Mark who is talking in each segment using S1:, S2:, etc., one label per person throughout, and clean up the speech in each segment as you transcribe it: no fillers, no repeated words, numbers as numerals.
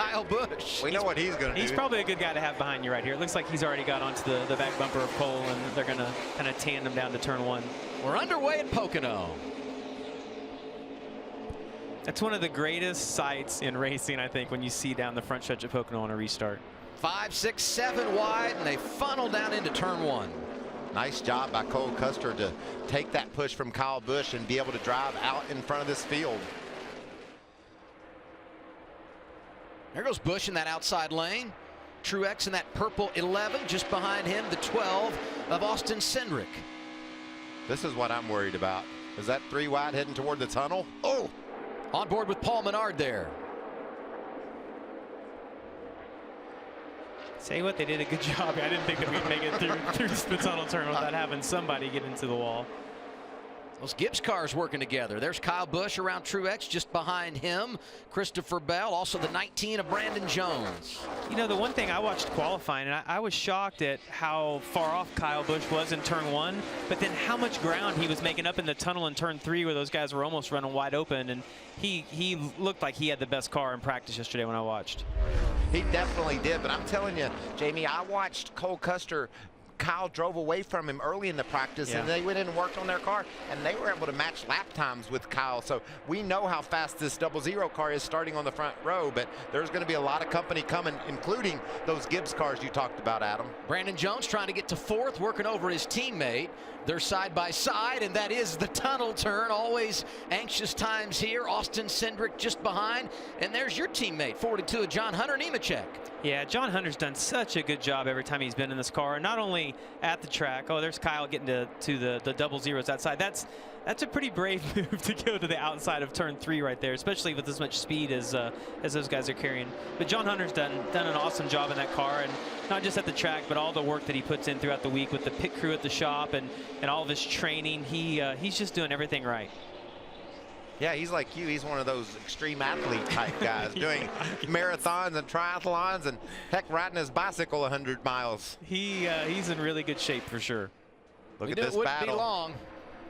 S1: Kyle Busch.
S2: We know what he's going to do.
S3: He's probably a good guy to have behind you right here. It looks like he's already got onto the back bumper of Cole, and they're going to kind of tandem down to turn one.
S1: We're underway at Pocono.
S3: That's one of the greatest sights in racing, I think, when you see down the front stretch of Pocono on a restart.
S1: 5, 6, 7 wide, and they funnel down into turn one.
S2: Nice job by Cole Custer to take that push from Kyle Busch and be able to drive out in front of this field.
S1: There goes Busch in that outside lane. Truex in that purple 11, just behind him, the 12 of Austin Cindric.
S2: This is what I'm worried about. Is that 3 wide heading toward the tunnel? Oh!
S1: On board with Paul Menard there.
S3: Say what, they did a good job. I didn't think that we'd make it through the tunnel turn without having somebody get into the wall.
S1: Those Gibbs cars working together. There's Kyle Busch around Truex, just behind him. Christopher Bell, also the 19 of Brandon Jones.
S3: You know, the one thing I watched qualifying, and I was shocked at how far off Kyle Busch was in turn one, but then how much ground he was making up in the tunnel in turn 3 where those guys were almost running wide open, and he looked like he had the best car in practice yesterday when I watched.
S2: He definitely did, but I'm telling you, Jamie, I watched Cole Custer. Kyle drove away from him early in the practice, and they went in and worked on their car, and they were able to match lap times with Kyle. So we know how fast this 00 car is starting on the front row, but there's going to be a lot of company coming, including those Gibbs cars you talked about, Adam.
S1: Brandon Jones trying to get to 4th, working over his teammate. They're side by side, and that is the tunnel turn. Always anxious times here. Austin Cindric just behind, and there's your teammate, 42 of John Hunter Nemechek.
S3: Yeah, John Hunter's done such a good job every time he's been in this car, not only at the track. Oh, there's Kyle getting to the 00s outside. That's a pretty brave move to go to the outside of turn 3 right there, especially with as much speed as those guys are carrying. But John Hunter's done an awesome job in that car, and not just at the track, but all the work that he puts in throughout the week with the pit crew at the shop and all of his training. He's just doing everything right.
S2: Yeah, he's like you. He's one of those extreme athlete type guys doing marathons and triathlons and heck, riding his bicycle 100 miles.
S3: He's in really good shape for sure.
S2: Look at this battle.
S1: It wouldn't be long.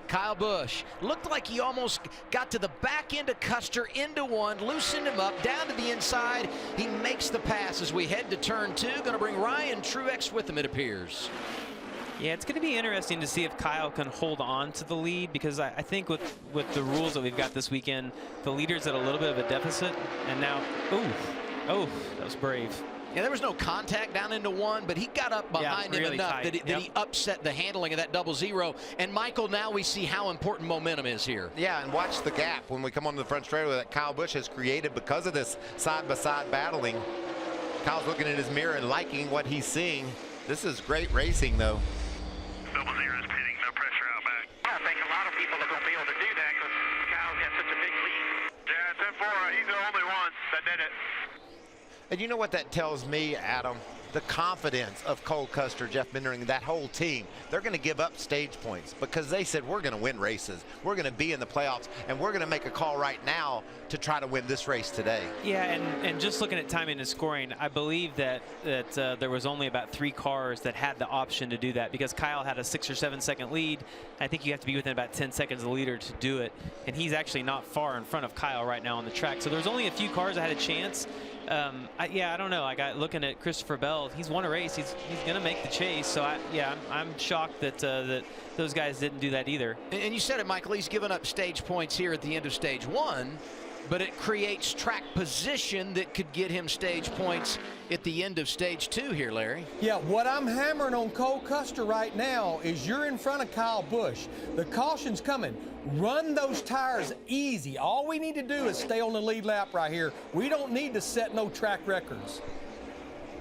S1: Kyle Busch looked like he almost got to the back end of Custer into one, loosened him up, down to the inside. He makes the pass as we head to turn 2. Going to bring Ryan Truex with him, it appears.
S3: Yeah, it's going to be interesting to see if Kyle can hold on to the lead, because I think with the rules that we've got this weekend, the leader's at a little bit of a deficit, and now, oh, that was brave.
S1: Yeah, there was no contact down into 1, but he got up behind him enough that he upset the handling of that 00. And Michael, now we see how important momentum is here.
S2: Yeah, and watch the gap when we come onto the front straightaway that Kyle Busch has created because of this side-by-side battling. Kyle's looking in his mirror and liking what he's seeing. This is great racing, though.
S4: 00 is pitting, no pressure out back. I think a lot of people are going to be able to do that because Kyle's got such a big lead. Yeah, 10-4, he's the only one that did it.
S2: And you know what that tells me, Adam? The confidence of Cole Custer, Jeff Bendering, that whole team. They're going to give up stage points because they said, we're going to win races. We're going to be in the playoffs, and we're going to make a call right now to try to win this race today.
S3: Yeah, and just looking at timing and scoring, I believe that there was only about 3 cars that had the option to do that, because Kyle had a 6 or 7 second lead. I think you have to be within about 10 seconds of the leader to do it, and he's actually not far in front of Kyle right now on the track. So there's only a few cars that had a chance. I don't know. Looking at Christopher Bell, he's won a race. He's going to make the chase. So I'm shocked that those guys didn't do that either.
S1: And you said it, Michael. He's given up stage points here at the end of stage 1, but it creates track position that could get him stage points at the end of stage 2 here, Larry.
S5: Yeah, what I'm hammering on Cole Custer right now is you're in front of Kyle Busch. The caution's coming. Run those tires easy. All we need to do is stay on the lead lap right here. We don't need to set no track records.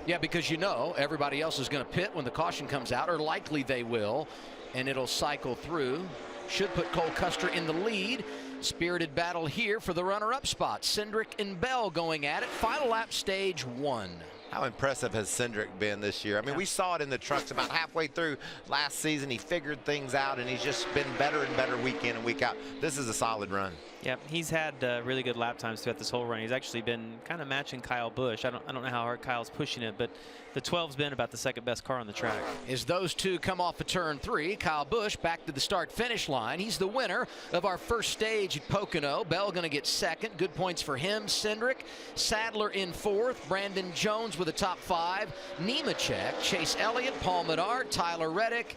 S1: Yeah, because you know everybody else is going to pit when the caution comes out, or likely they will, and it'll cycle through. Should put Cole Custer in the lead. Spirited battle here for the runner-up spot. Cindric and Bell going at it. Final lap, stage 1.
S2: How impressive has Cindric been this year? I mean, we saw it in the trucks about halfway through last season. He figured things out, and he's just been better and better week in and week out. This is a solid run.
S3: Yep, he's had really good lap times throughout this whole run. He's actually been kind of matching Kyle Busch. I don't know how hard Kyle's pushing it, but the 12's been about the second best car on the track.
S1: As those two come off of turn 3, Kyle Busch back to the start-finish line. He's the winner of our first stage at Pocono. Bell going to get second. Good points for him. Cindric, Sadler in 4th. Brandon Jones with a top 5. Nemechek, Chase Elliott, Paul Menard, Tyler Reddick,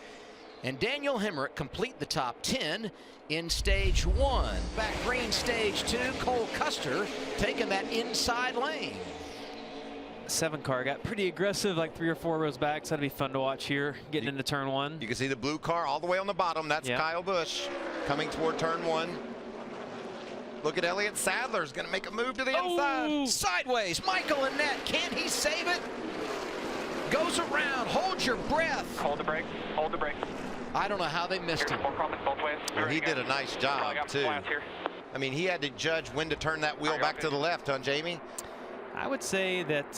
S1: and Daniel Hemrick complete the top 10 in stage 1. Back green stage 2, Cole Custer taking that inside lane.
S3: 7 car got pretty aggressive, like 3 or 4 rows back, so that'd be fun to watch here, getting into turn 1.
S2: You can see the blue car all the way on the bottom. That's Kyle Busch coming toward turn 1. Look at Elliott Sadler's going to make a move to the inside.
S1: Sideways, Michael Annett, can he save it? Goes around, hold your breath.
S6: Hold the brake, hold the brake.
S1: I don't know how they missed him.
S2: Well, he did a nice job, too. I mean, he had to judge when to turn that wheel back to the left, huh, Jamie?
S3: I would say that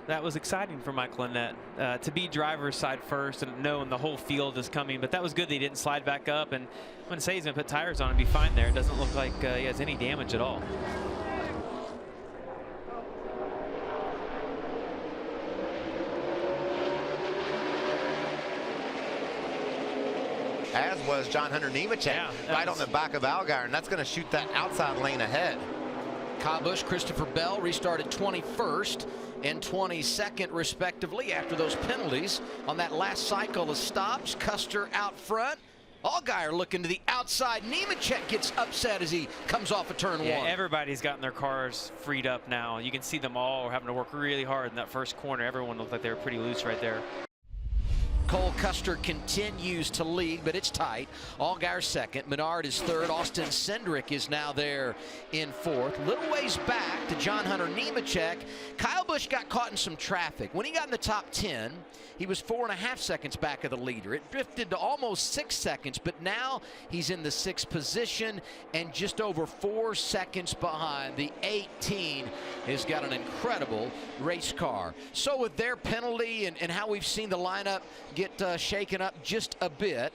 S3: that was exciting for Michael Annett to be driver's side first and knowing the whole field is coming. But that was good that he didn't slide back up. And I'm going to say he's going to put tires on and be fine there. It doesn't look like he has any damage at all.
S2: As was John Hunter Nemechek, right on the back of Allgaier, and that's going to shoot that outside lane ahead.
S1: Kyle Busch, Christopher Bell restarted 21st and 22nd respectively after those penalties on that last cycle of stops. Custer out front. Allgaier looking to the outside. Nemechek gets upset as he comes off of turn 1.
S3: Everybody's gotten their cars freed up now. You can see them all having to work really hard in that first corner. Everyone looked like they were pretty loose right there.
S1: Cole Custer continues to lead, but it's tight. Allgaier second, Menard is third, Austin Cindric is now there in 4th. Little ways back to John Hunter Nemechek. Kyle Busch got caught in some traffic. When he got in the top 10, he was 4.5 seconds back of the leader. It drifted to almost 6 seconds, but now he's in the 6th position and just over 4 seconds behind. The 18 has got an incredible race car. So with their penalty and how we've seen the lineup get shaken up just a bit,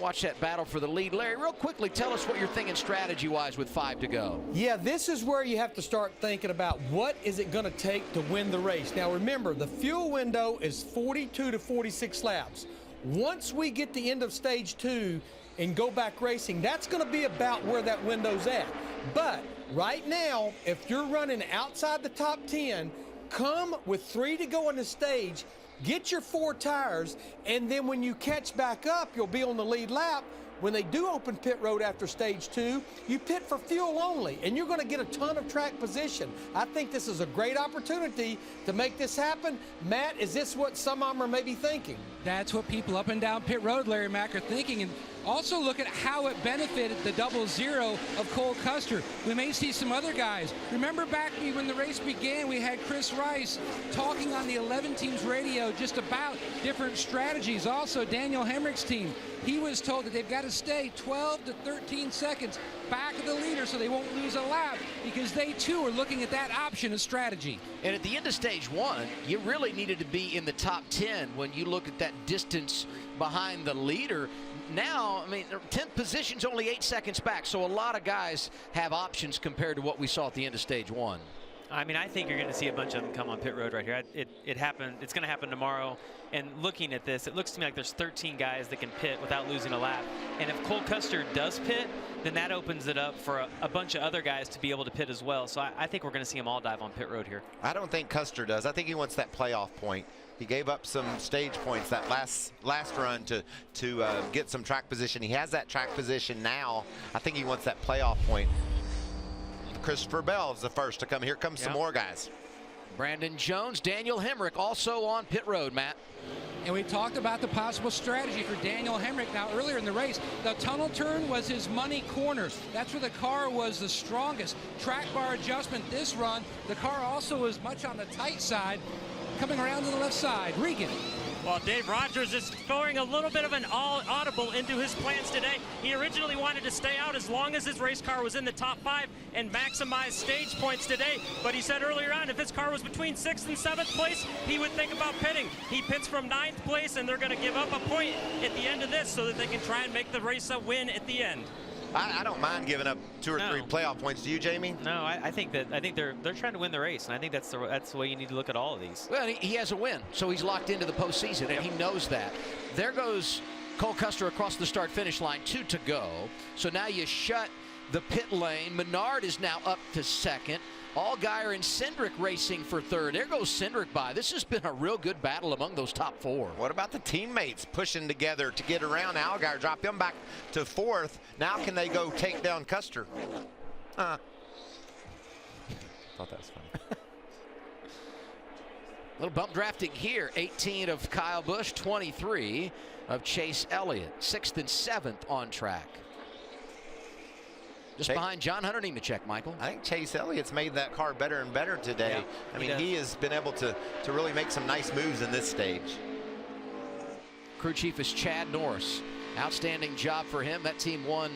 S1: watch that battle for the lead. Larry, real quickly, tell us what you're thinking strategy-wise with 5 to go.
S5: Yeah, this is where you have to start thinking about what is it going to take to win the race. Now remember, the fuel window is 42 to 46 laps. Once we get the end of stage 2 and go back racing, that's going to be about where that window's at. But right now, if you're running outside the top 10, come with 3 to go on the stage, get your 4 tires, and then when you catch back up, you'll be on the lead lap. When they do open pit road after stage 2, you pit for fuel only, and you're going to get a ton of track position. I think this is a great opportunity to make this happen. Matt, is this what some of them are maybe thinking?
S7: That's what people up and down pit road, Larry Mack, are thinking. And also look at how it benefited the 0-0 of Cole Custer. We may see some other guys. Remember back when the race began, we had Chris Rice talking on the 11 team's radio just about different strategies. Also, Daniel Hemrick's team, he was told that they've got to stay 12 to 13 seconds back of the leader so they won't lose a lap, because they too are looking at that option as strategy.
S1: And at the end of stage 1, you really needed to be in the top 10 when you look at that distance behind the leader. Now, I mean, 10th position's only 8 seconds back, so a lot of guys have options compared to what we saw at the end of stage 1.
S3: I mean, I think you're going to see a bunch of them come on pit road right here. It happened. It's going to happen tomorrow. And looking at this, it looks to me like there's 13 guys that can pit without losing a lap. And if Cole Custer does pit, then that opens it up for a bunch of other guys to be able to pit as well. So I think we're going to see them all dive on pit road here.
S2: I don't think Custer does. I think he wants that playoff point. He gave up some stage points that last run to get some track position. He has that track position now. I think he wants that playoff point. Christopher Bell is the first to come. Here comes some more guys.
S1: Brandon Jones, Daniel Hemrick also on pit road, Matt.
S7: And we talked about the possible strategy for Daniel Hemrick. Now, earlier in the race, the tunnel turn was his money corner. That's where the car was the strongest. Track bar adjustment this run, the car also was much on the tight side. Coming around to the left side, Regan.
S8: Well, Dave Rogers is throwing a little bit of an audible into his plans today. He originally wanted to stay out as long as his race car was in the top 5 and maximize stage points today. But he said earlier on, if his car was between 6th and 7th place, he would think about pitting. He pits from 9th place, and they're going to give up a point at the end of this so that they can try and make the race a win at the end.
S2: I don't mind giving up 2 or 3 playoff points. Do you, Jamie?
S3: No, I think they're trying to win the race, and I think that's the way you need to look at all of these.
S1: Well, he has a win, so he's locked into the postseason, and he knows that. There goes Cole Custer across the start-finish line, 2 to go. So now you shut the pit lane. Menard is now up to second. Allgaier and Cindric racing for third. There goes Cindric by. This has been a real good battle among those top 4.
S2: What about the teammates pushing together to get around Allgaier, drop him back to 4th? Now can they go take down Custer? Thought that was funny.
S1: Little bump drafting here. 18 of Kyle Busch, 23 of Chase Elliott. 6th and 7th on track. Just behind John Hunter Nemechek, Michael.
S2: I think Chase Elliott's made that car better and better today.
S1: Yeah,
S2: I mean, he has been able to really make some nice moves in this stage.
S1: Crew chief is Chad Norris. Outstanding job for him. That team won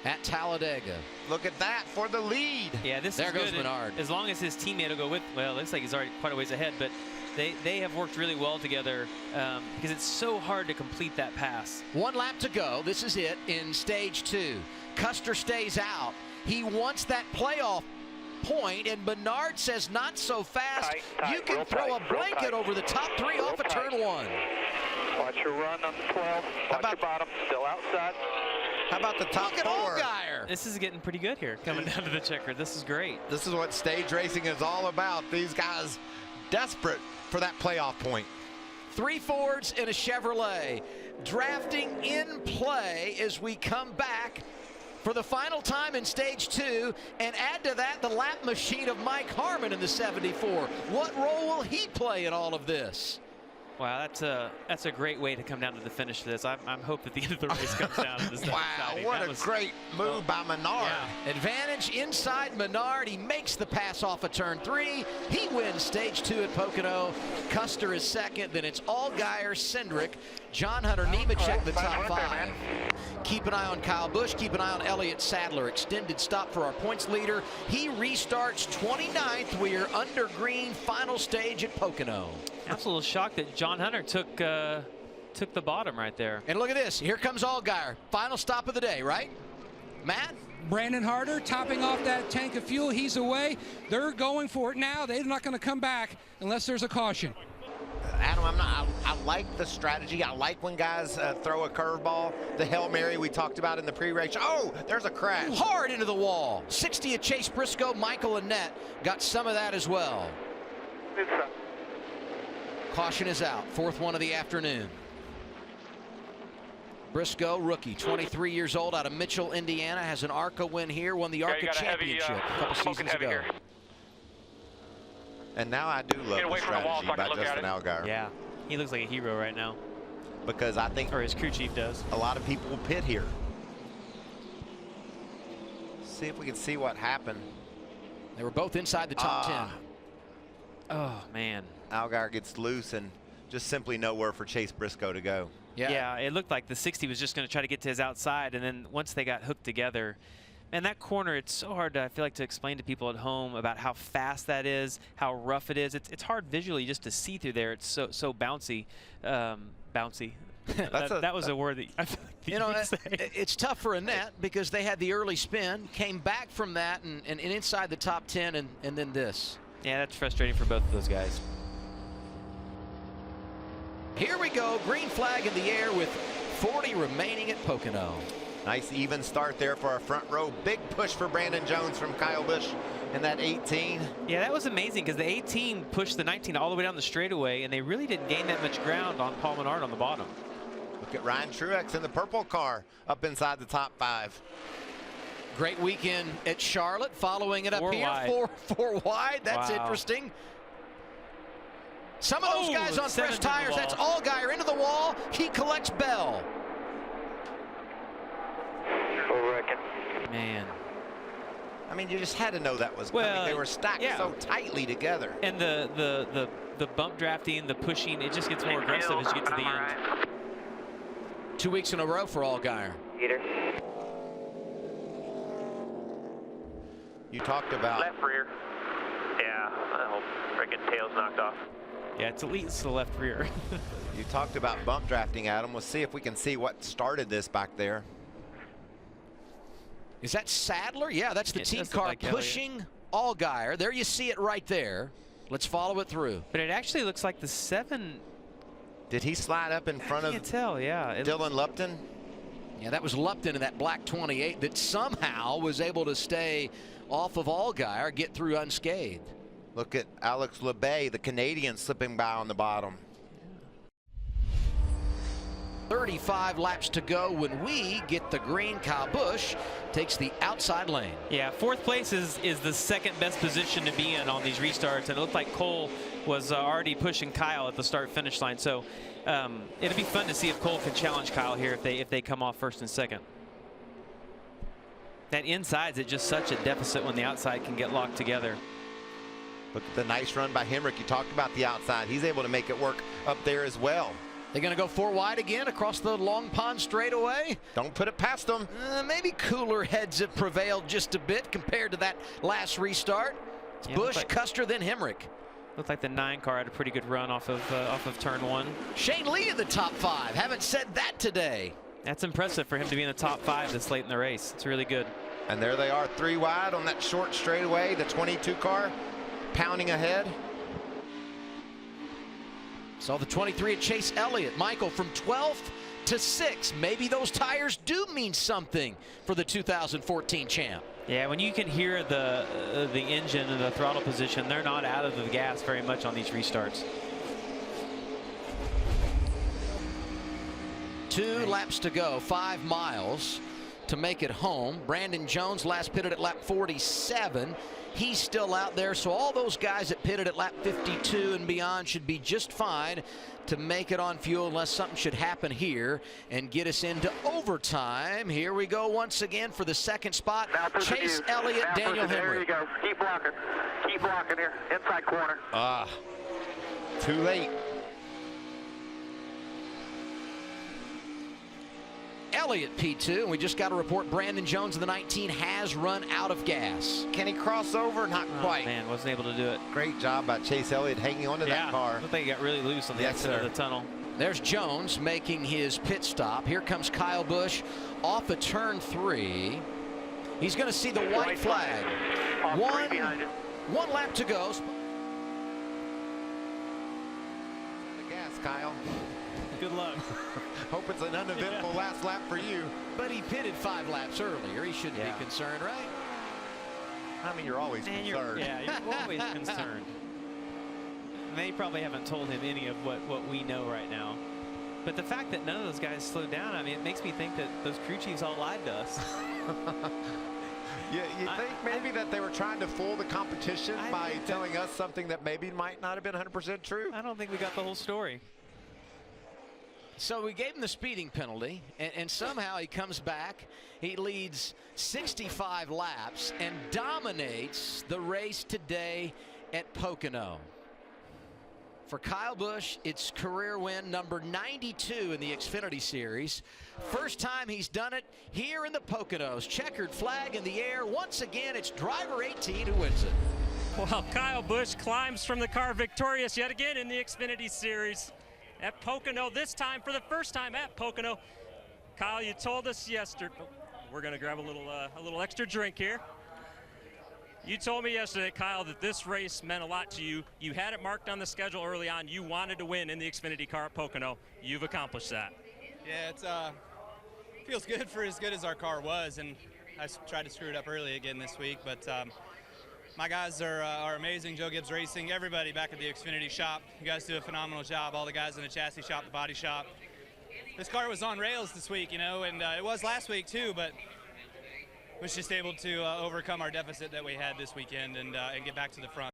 S1: at Talladega.
S2: Look at that for the lead.
S3: Yeah, this
S1: there
S3: is
S1: goes
S3: good.
S1: Menard.
S3: As long as his teammate will go with, well, it looks like he's already quite a ways ahead, but they have worked really well together because it's so hard to complete that pass. 1
S1: lap to go. This is it in stage 2. Custer stays out. He wants that playoff point, and Menard says not so fast. You can throw a blanket over the top 3 off of turn 1.
S4: Watch your run on the 12. Watch your bottom. Still outside.
S2: How about the top 4?
S1: Allgaier.
S3: This is getting pretty good here, coming down to the checker. This is great.
S2: This is what stage racing is all about. These guys desperate for that playoff point.
S1: 3 Fords and a Chevrolet. Drafting in play as we come back for the final time in stage 2, and add to that the lap machine of Mike Harmon in the 74. What role will he play in all of this?
S3: Wow, that's a great way to come down to the finish of this. I'm hoping that the end of the race comes down to this.
S2: Wow, what a great move by Menard.
S1: Yeah. Advantage inside Menard. He makes the pass off of turn 3. He wins stage 2 at Pocono. Custer is second. Then it's Allgaier, Cindric, John Hunter Nemechek, the top 5. Keep an eye on Kyle Busch. Keep an eye on Elliott Sadler. Extended stop for our points leader. He restarts 29th. We are under green, final stage at Pocono.
S3: I'm a little shocked that John Hunter took the bottom right there.
S1: And look at this. Here comes Allgaier. Final stop of the day, right? Matt?
S7: Brandon Harder topping off that tank of fuel. He's away. They're going for it now. They're not going to come back unless there's a caution.
S2: Adam, I like the strategy. I like when guys throw a curveball. The Hail Mary we talked about in the pre-race. Oh, there's a crash.
S1: Hard into the wall. 60 of Chase Briscoe. Michael Annette got some of that as well. Caution is out. 4th one of the afternoon. Briscoe, rookie, 23 years old, out of Mitchell, Indiana, has an ARCA win here, won the ARCA championship a couple seasons ago.
S4: Here.
S2: And now I do love the strategy by Justin Allgaier.
S3: Yeah, he looks like a hero right now.
S2: Because I think,
S3: or his crew chief does,
S2: a lot of people will pit here. See if we can see what happened.
S1: They were both inside the top 10.
S3: Oh, man.
S2: Allgaier gets loose and just simply nowhere for Chase Briscoe to go.
S3: Yeah, it looked like the 60 was just going to try to get to his outside, and then once they got hooked together, and that corner, it's so hard, I feel like, to explain to people at home about how fast that is, how rough it is. It's hard visually just to see through there. It's so bouncy. Bouncy. that was a word that I feel like
S1: you know, it's tough for Annette because they had the early spin, came back from that, and inside the top 10, and then this.
S3: Yeah, that's frustrating for both of those guys.
S1: Here we go, green flag in the air with 40 remaining at Pocono.
S2: Nice even start there for our front row. Big push for Brandon Jones from Kyle Busch in that 18.
S3: Yeah, that was amazing because the 18 pushed the 19 all the way down the straightaway, and they really didn't gain that much ground on Paul Menard on the bottom.
S2: Look at Ryan Truex in the purple car up inside the top 5.
S1: Great weekend at Charlotte, following it up here, four wide. That's interesting. Some of those guys on fresh tires. That's Allgaier into the wall. He collects Bell.
S3: Man.
S2: I mean, you just had to know that was coming. They were stacked so tightly together.
S3: And the bump drafting, the pushing, it just gets more aggressive as you get to the end.
S1: 2 weeks in a row for Allgaier.
S2: You talked about
S4: left rear. Yeah, I hope freaking tail's knocked off.
S3: Yeah, it's at least the left rear.
S2: You talked about bump drafting, Adam. Let's see if we can see what started this back there.
S1: Is that Sadler? Yeah, that's the
S3: It
S1: team
S3: does look
S1: car
S3: like Elliott.
S1: pushing Allgaier. There you see it right there. Let's follow it through.
S3: But it actually looks like the 7.
S2: Did he slide up in front
S3: I
S2: of
S3: can't tell, yeah.
S2: Dylan Lupton?
S1: Yeah, that was Lupton in that black 28 that somehow was able to stay off of Allgaier, get through unscathed.
S2: Look at Alex LeBay, the Canadian, slipping by on the bottom.
S1: 35 laps to go when we get the green. Kyle Busch takes the outside lane.
S3: Yeah, 4th place is the second best position to be in on these restarts, and it looked like Cole was already pushing Kyle at the start-finish line. So it'll be fun to see if Cole can challenge Kyle here if they come off 1st and 2nd. That inside's at just such a deficit when the outside can get locked together.
S2: Look at the nice run by Hemrick. You talked about the outside. He's able to make it work up there as well.
S1: They're going to go 4 wide again across the Long Pond straightaway.
S2: Don't put it past them.
S1: Maybe cooler heads have prevailed just a bit compared to that last restart. It's
S3: Yeah,
S1: Busch, Custer, then Hemrick.
S3: Looked like the 9 car had a pretty good run off of turn 1.
S1: Shane Lee in the top 5. Haven't said that today.
S3: That's impressive for him to be in the top 5 this late in the race. It's really good.
S2: And there they are, 3 wide on that short straightaway. The 22 car pounding ahead.
S1: Saw the 23 at Chase Elliott. Michael, from 12th to 6th. Maybe those tires do mean something for the 2014 champ.
S3: Yeah, when you can hear the engine and the throttle position, they're not out of the gas very much on these restarts.
S1: 2 laps to go, 5 miles to make it home. Brandon Jones last pitted at lap 47. He's still out there, so all those guys that pitted at lap 52 and beyond should be just fine to make it on fuel unless something should happen here and get us into overtime. Here we go once again for the 2nd spot. Chase Elliott, Daniel
S4: There
S1: Henry.
S4: you go. Keep blocking. Keep blocking here. Inside corner.
S2: Too late.
S1: Elliott P2, and we just got a report Brandon Jones of the 19 has run out of gas.
S2: Can he cross over? Not quite.
S3: Man, wasn't able to do it.
S2: Great job by Chase Elliott hanging onto that car.
S3: Looked like he got really loose on the exit of the tunnel.
S1: There's Jones making his pit stop. Here comes Kyle Busch off of turn 3. He's going to see the white flag. One lap to go.
S2: The gas, Kyle.
S3: Good luck.
S2: Hope it's an uneventful last lap for you.
S1: But he pitted 5 laps earlier. He shouldn't be concerned, right?
S2: I mean, you're always concerned.
S3: You're always concerned. And they probably haven't told him any of what we know right now. But the fact that none of those guys slowed down, I mean, it makes me think that those crew chiefs all lied to us.
S2: You think maybe that they were trying to fool the competition by telling us something that maybe might not have been 100% true?
S3: I don't think we got the whole story.
S1: So we gave him the speeding penalty, and somehow he comes back. He leads 65 laps and dominates the race today at Pocono. For Kyle Busch, it's career win number 92 in the Xfinity Series. First time he's done it here in the Poconos. Checkered flag in the air. Once again, it's driver 18 who wins it.
S8: Well, Kyle Busch climbs from the car victorious yet again in the Xfinity Series at Pocono, this time for the first time at Pocono. Kyle, you told us yesterday, we're going to grab a little extra drink here. You told me yesterday, Kyle, that this race meant a lot to you. You had it marked on the schedule early on. You wanted to win in the Xfinity car at Pocono. You've accomplished that.
S6: Yeah, it's feels good for as good as our car was, and I tried to screw it up early again this week, but my guys are amazing. Joe Gibbs Racing, everybody back at the Xfinity shop. You guys do a phenomenal job. All the guys in the chassis shop, the body shop. This car was on rails this week, you know, and it was last week too, but was just able to overcome our deficit that we had this weekend and get back to the front.